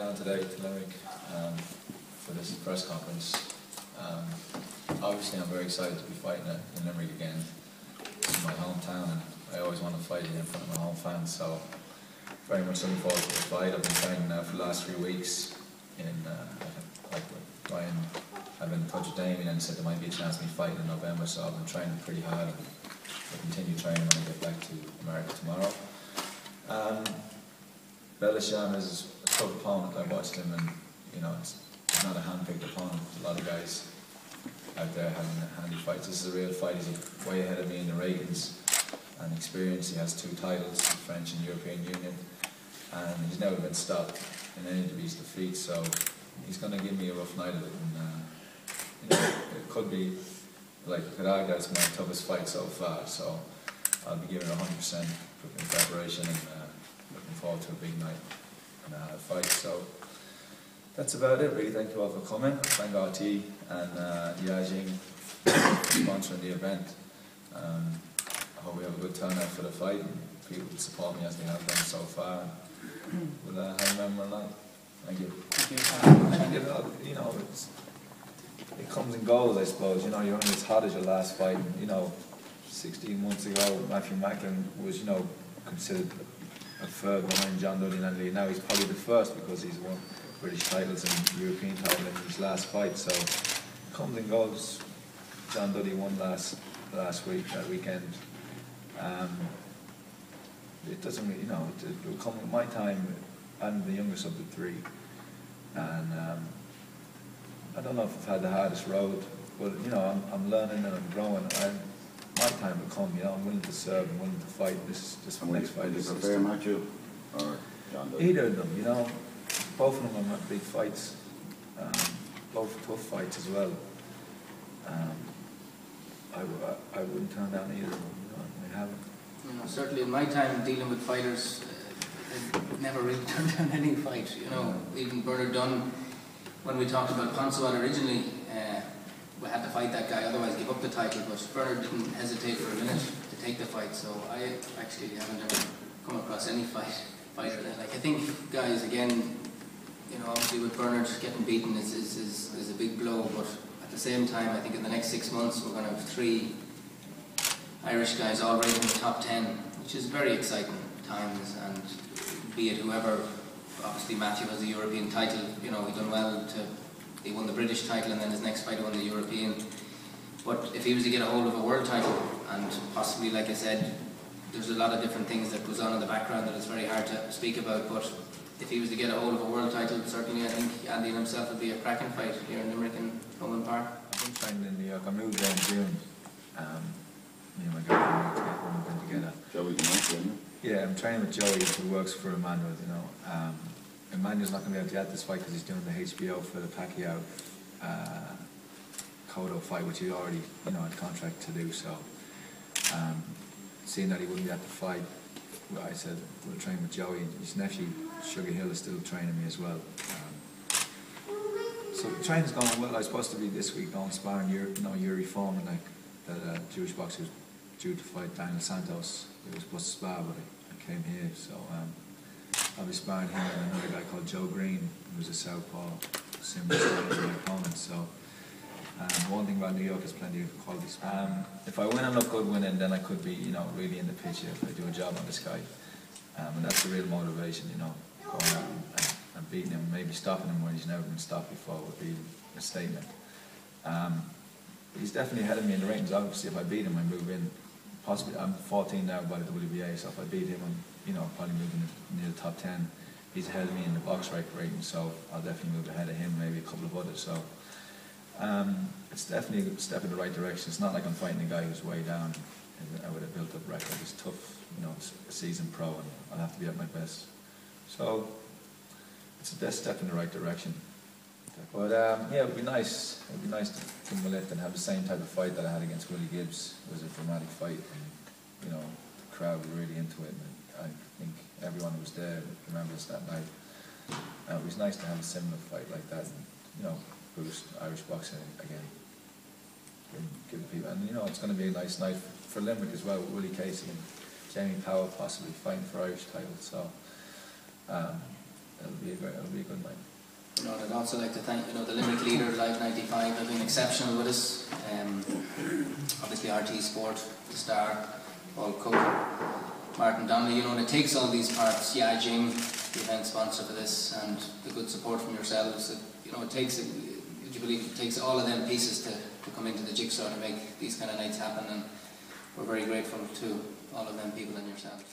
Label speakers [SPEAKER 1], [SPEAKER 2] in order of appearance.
[SPEAKER 1] down today to Limerick for this press conference. Obviously I'm very excited to be fighting in Limerick again. This is my hometown and I always want to fight in front of my home fans, so very much looking forward to the fight. I've been training now for the last 3 weeks like Brian. I've been in touch with Damien and said there might be a chance of me fighting in November, so I've been training pretty hard and I'll continue training when I get back to America tomorrow. Belghecham is a tough opponent. I watched him and it's not a hand-picked opponent. There's a lot of guys out there having handy fights. This is a real fight. He's way ahead of me in the ratings and experience. He has 2 titles, the French and European Union, and he's never been stopped in any of his defeats, so he's going to give me a rough night of it, and it could be, like, I could argue it's my toughest fight so far, so I'll be giving it 100% in preparation and looking forward to a big night and a fight. So that's about it really. Thank you all for coming. Thank RT and Yanjing for sponsoring the event. I hope we have a good turnout for the fight and people will support me as they have done so far. We'll have a memorable night. Thank you. It comes and goes, I suppose. You're only as hot as your last fight. 16 months ago, Matthew Macklin was, considered a third behind John Dudley and Andy Lee. Now he's probably the first because he's won British titles and European title in his last fight. So it comes and goes. John Dudley won last weekend. It doesn't really, it will come with my time. I'm the youngest of the 3, and I don't know if I've had the hardest road, but I'm learning and I'm growing. My time will come. I'm willing to serve, I'm willing to fight. This my next fight.
[SPEAKER 2] Do you prefer Matthew or John Dudley?
[SPEAKER 1] Either of them, both of them are big fights, both tough fights as well. I wouldn't turn down either of them. I haven't.
[SPEAKER 3] Certainly in my time dealing with fighters, I've never really turned down any fight. Even Bernard Dunn, when we talked about Consolat originally, we had to fight that guy, otherwise give up the title, but Bernard didn't hesitate for a minute to take the fight, so I actually haven't ever come across any fighter that, I think, guys, again, obviously with Bernard getting beaten is a big blow, but at the same time, I think in the next 6 months we're going to have 3 Irish guys all right in the top 10, which is very exciting times, and be it whoever, obviously Matthew has the European title, he done well he won the British title and then his next fight he won the European, but if he was to get a hold of a world title, and possibly, like I said, there's a lot of different things that goes on in the background that it's very hard to speak about, but if he was to get a hold of a world title, certainly I think Andy and himself would be a cracking fight here in Limerick and Thomond Park.
[SPEAKER 1] I've been training in New York. I moved there in June. Me and my girlfriend moved in together.
[SPEAKER 2] Joey the Monkey, isn't it?
[SPEAKER 1] Yeah, I'm training with Joey, who works for Emmanuel. Emmanuel's not going to be able to get this fight because he's doing the HBO for the Pacquiao Cotto fight, which he already, had contract to do. So, seeing that he wouldn't be able to fight, I said we'll train with Joey. His nephew Sugar Hill is still training me as well. So the training's going well. I was supposed to be this week going sparring Yuri Foreman, that Jewish boxer was due to fight Daniel Santos. He was supposed to spar, but I came here, so I'll be sparring him and another guy called Joe Green, who's a southpaw, similar to my opponent. So one thing about New York is plenty of quality sparring. If I win and look good winning, then I could be, really in the picture if I do a job on this guy. And that's the real motivation, going out and beating him, maybe stopping him when he's never been stopped before would be a statement. He's definitely ahead of me in the ratings. Obviously, if I beat him, I move in. Possibly, I'm 14 now by the WBA, so if I beat him, I'm probably moving near the top 10. He's ahead of me in the box rating, so I'll definitely move ahead of him, maybe a couple of others. So it's definitely a step in the right direction. It's not like I'm fighting a guy who's way down with a built-up record. He's tough, a seasoned pro, and I'll have to be at my best. So it's a step in the right direction. But yeah, it would be nice. It would be nice to come lift and have the same type of fight that I had against Willie Gibbs. It was a dramatic fight, and the crowd were really into it. And I think everyone who was there remembers that night. It was nice to have a similar fight like that, and boost Irish boxing again. Give people, and it's going to be a nice night for Limerick as well, with Willie Casey and Jamie Powell possibly fighting for Irish titles. So it'll be a good night.
[SPEAKER 3] You know, and I'd also like to thank, you know, the Limerick leader, Live 95, have been exceptional with us. Obviously RT Sport, the Star, Paul Cook, Martin Donnelly, you know, and it takes all these parts, Yanjing, the event sponsor for this, and the good support from yourselves. You know, it takes, would you believe, it takes all of them pieces to come into the jigsaw to make these kind of nights happen, and we're very grateful to all of them people and yourselves.